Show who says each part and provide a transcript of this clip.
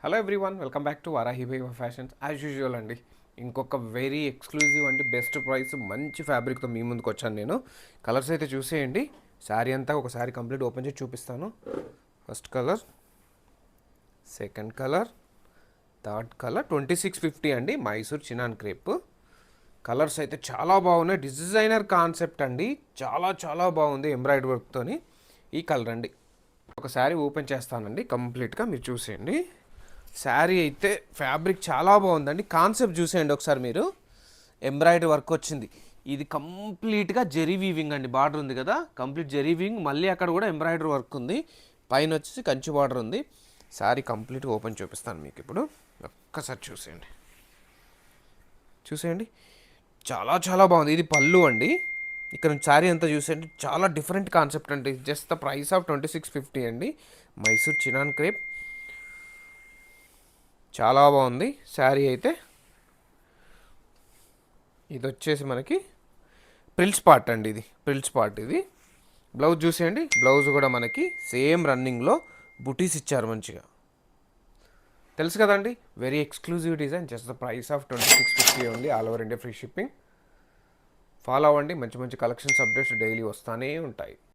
Speaker 1: Hello everyone, welcome back to Varahi viva fashions. As usual అండి, ఇంకొక very exclusive అండి, best price, మంచి ఫ్యాబ్రిక్తో మీ ముందుకు వచ్చాను నేను. కలర్స్ అయితే చూసేయండి. శారీ అంతా ఒకసారి కంప్లీట్ ఓపెన్ చేసి చూపిస్తాను. First colour, second colour, third colour. 2650 అండి, మైసూర్ చినాన్ క్రేప్. కలర్స్ అయితే చాలా బాగున్నాయి. డిజైనర్ కాన్సెప్ట్ అండి, చాలా చాలా బాగుంది ఎంబ్రాయిడరీ వర్క్తోని. ఈ కలర్ అండి, ఒక శారీ ఓపెన్ చేస్తానండి కంప్లీట్గా, మీరు చూసేయండి. శారీ అయితే ఫ్యాబ్రిక్ చాలా బాగుందండి. కాన్సెప్ట్ చూసేయండి ఒకసారి మీరు. ఎంబ్రాయిడరీ వర్క్ వచ్చింది. ఇది కంప్లీట్గా జెరీ వీవింగ్ అండి. బార్డర్ ఉంది కదా, కంప్లీట్ జెరీ వీవింగ్. మళ్ళీ అక్కడ కూడా ఎంబ్రాయిడరీ వర్క్ ఉంది. పైన వచ్చేసి కంచి బార్డర్ ఉంది. శారీ కంప్లీట్గా ఓపెన్ చూపిస్తాను మీకు ఇప్పుడు. ఒక్కసారి చూసేయండి. చూసేయండి, చాలా చాలా బాగుంది. ఇది పళ్ళు అండి. ఇక్కడ శారీ అంతా చూసేయండి, చాలా డిఫరెంట్ కాన్సెప్ట్ అండి. జస్ట్ ద ప్రైస్ ఆఫ్ 2650 అండి. Mysore chinon crepe. చాలా బాగుంది శారీ అయితే. ఇది వచ్చేసి మనకి ప్రిల్స్ పార్ట్ అండి, ఇది ప్రిల్స్ పార్ట్. ఇది బ్లౌజ్ చూసేయండి. బ్లౌజ్ కూడా మనకి సేమ్ రన్నింగ్లో బుటీస్ ఇచ్చారు మంచిగా. తెలుసు కదండి, very exclusive design. Just the price of 2650 ఉంది. All over India free shipping. Follow అవ్వండి, మంచి మంచి కలెక్షన్స్ అప్డేట్స్ డైలీ వస్తూనే ఉంటాయి.